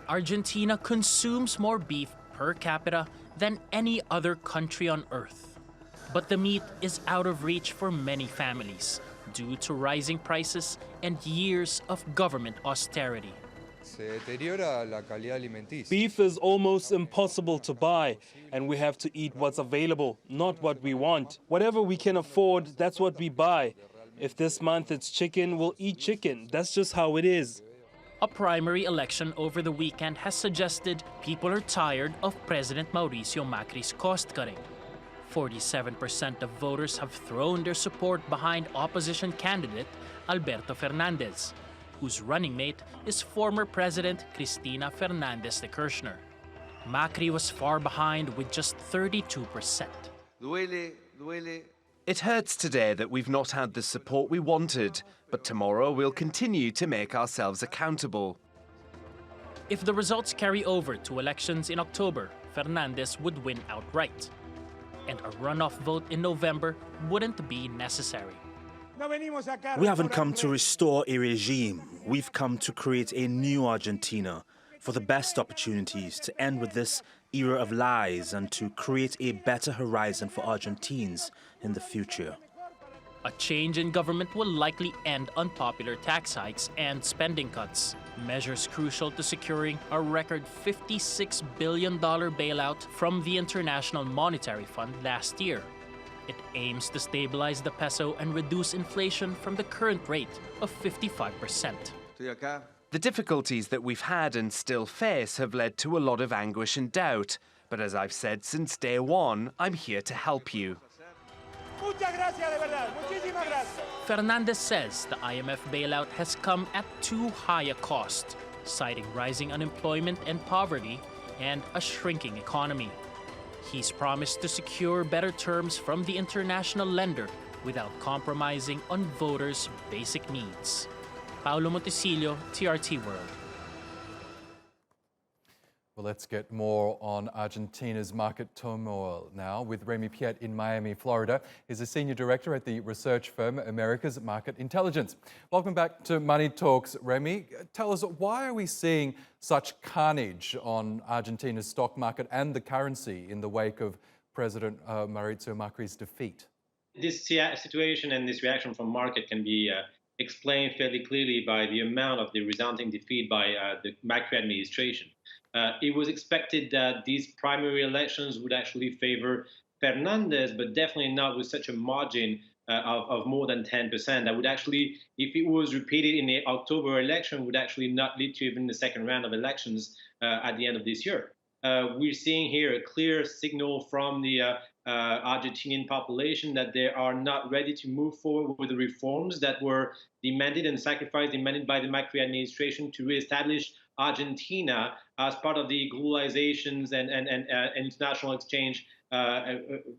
Argentina consumes more beef per capita than any other country on earth. But the meat is out of reach for many families due to rising prices and years of government austerity. Beef is almost impossible to buy, and we have to eat what's available, not what we want. Whatever we can afford, that's what we buy. If this month it's chicken, we'll eat chicken. That's just how it is. A primary election over the weekend has suggested people are tired of President Mauricio Macri's cost-cutting. 47% of voters have thrown their support behind opposition candidate Alberto Fernandez, whose running mate is former President Cristina Fernandez de Kirchner. Macri was far behind with just 32%. It hurts today that we've not had the support we wanted, but tomorrow we'll continue to make ourselves accountable. If the results carry over to elections in October, Fernandez would win outright, and a runoff vote in November wouldn't be necessary. We haven't come to restore a regime. We've come to create a new Argentina for the best opportunities to end with this era of lies and to create a better horizon for Argentines in the future. A change in government will likely end unpopular tax hikes and spending cuts, measures crucial to securing a record $56 billion bailout from the International Monetary Fund last year. It aims to stabilize the peso and reduce inflation from the current rate of 55%. The difficulties that we've had and still face have led to a lot of anguish and doubt. But as I've said since day one, I'm here to help you. Fernandez says the IMF bailout has come at too high a cost, citing rising unemployment and poverty and a shrinking economy. He's promised to secure better terms from the international lender without compromising on voters' basic needs. Paolo Montecillo, TRT World. Well, let's get more on Argentina's market turmoil now with Remi Piet in Miami, Florida. He's a senior director at the research firm America's Market Intelligence. Welcome back to Money Talks, Remi. Tell us, why are we seeing such carnage on Argentina's stock market and the currency in the wake of President Mauricio Macri's defeat? This situation and this reaction from market can be explained fairly clearly by the amount of the resounding defeat by the Macri administration. It was expected that these primary elections would actually favor Fernandez, but definitely not with such a margin of more than 10%. That would actually, if it was repeated in the October election, would actually not lead to even the second round of elections at the end of this year. We're seeing here a clear signal from the Argentinian population that they are not ready to move forward with the reforms that were demanded and sacrificed demanded by the Macri administration to reestablish Argentina as part of the globalizations and international exchange,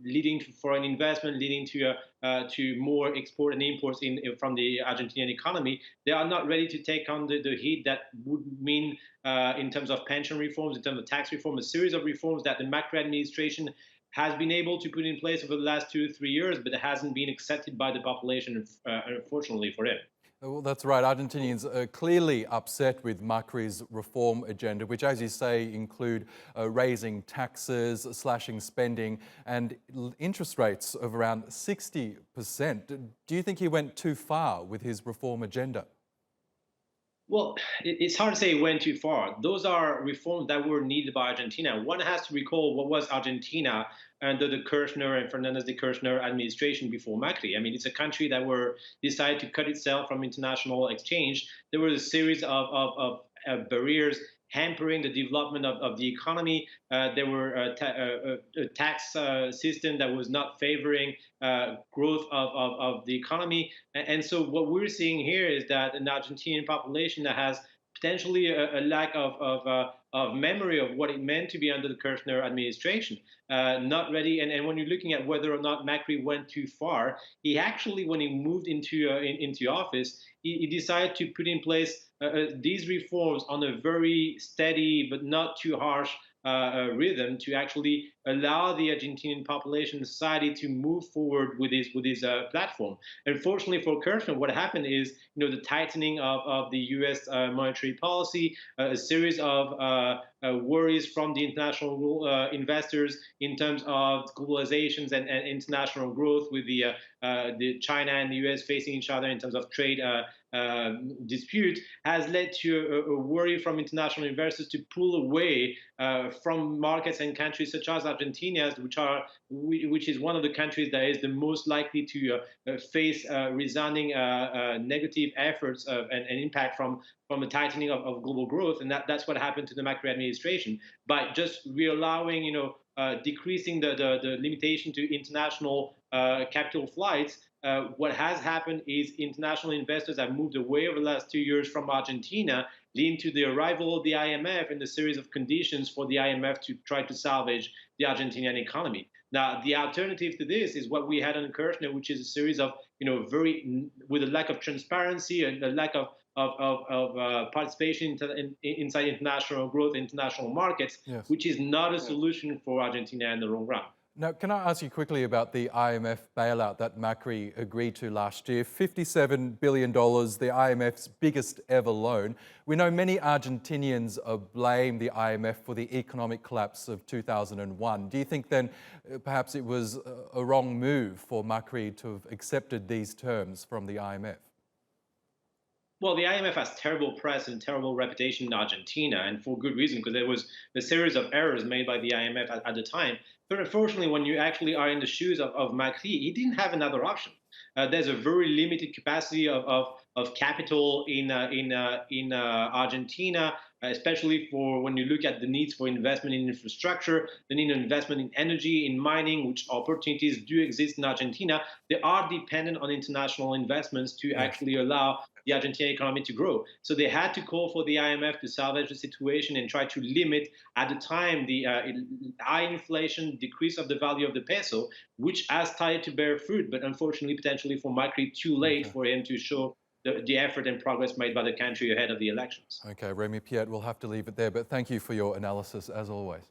leading to foreign investment, leading to more export and imports from the Argentinian economy. They are not ready to take on the heat that would mean, in terms of pension reforms, in terms of tax reform, a series of reforms that the Macri administration has been able to put in place over the last 2 to 3 years, but it hasn't been accepted by the population, unfortunately for him. Well, that's right. Argentinians are clearly upset with Macri's reform agenda, which, as you say, include raising taxes, slashing spending, and interest rates of around 60%. Do you think he went too far with his reform agenda? Well, it's hard to say it went too far. Those are reforms that were needed by Argentina. One has to recall what was Argentina under the Kirchner and Fernandez de Kirchner administration before Macri. I mean, it's a country that decided to cut itself from international exchange. There were a series of barriers hampering the development of the economy. There were a tax system that was not favoring growth of the economy. And so what we're seeing here is that an Argentinian population that has potentially a lack of memory of what it meant to be under the Kirchner administration, not ready. And when you're looking at whether or not Macri went too far, he actually, when he moved into office, he decided to put in place these reforms on a very steady but not too harsh rhythm to actually allow the Argentinian population and society to move forward with this platform. Unfortunately for Kirchner, what happened is, the tightening of the U.S. Monetary policy, a series of worries from the international investors in terms of globalizations and international growth, with the China and the U.S. facing each other in terms of trade dispute, has led to a worry from international investors to pull away from markets and countries such as Argentina, which is one of the countries that is the most likely to face resounding negative efforts and impact from the tightening of global growth. And that's what happened to the Macri administration. By just reallowing, decreasing the limitation to international capital flights, what has happened is international investors have moved away over the last 2 years from Argentina, leading to the arrival of the IMF and the series of conditions for the IMF to try to salvage the Argentinian economy. Now, the alternative to this is what we had on Kirchner, which is a series of, with a lack of transparency and a lack of participation inside international growth, international markets, yes, which is not a solution for Argentina in the long run. Now, can I ask you quickly about the IMF bailout that Macri agreed to last year? $57 billion, the IMF's biggest ever loan. We know many Argentinians blame the IMF for the economic collapse of 2001. Do you think then perhaps it was a wrong move for Macri to have accepted these terms from the IMF? Well, the IMF has terrible press and terrible reputation in Argentina, and for good reason, because there was a series of errors made by the IMF at the time. But unfortunately, when you actually are in the shoes of Macri, he didn't have another option. There's a very limited capacity of capital in Argentina, especially for when you look at the needs for investment in infrastructure, the need of investment in energy, in mining, which opportunities do exist in Argentina. They are dependent on international investments to actually allow the Argentine economy to grow. So they had to call for the IMF to salvage the situation and try to limit, at the time, the high inflation, decrease of the value of the peso, which has started to bear fruit, but unfortunately, potentially for Macri, too late for him to show the effort and progress made by the country ahead of the elections. Okay, Remi Piet, we'll have to leave it there, but thank you for your analysis as always.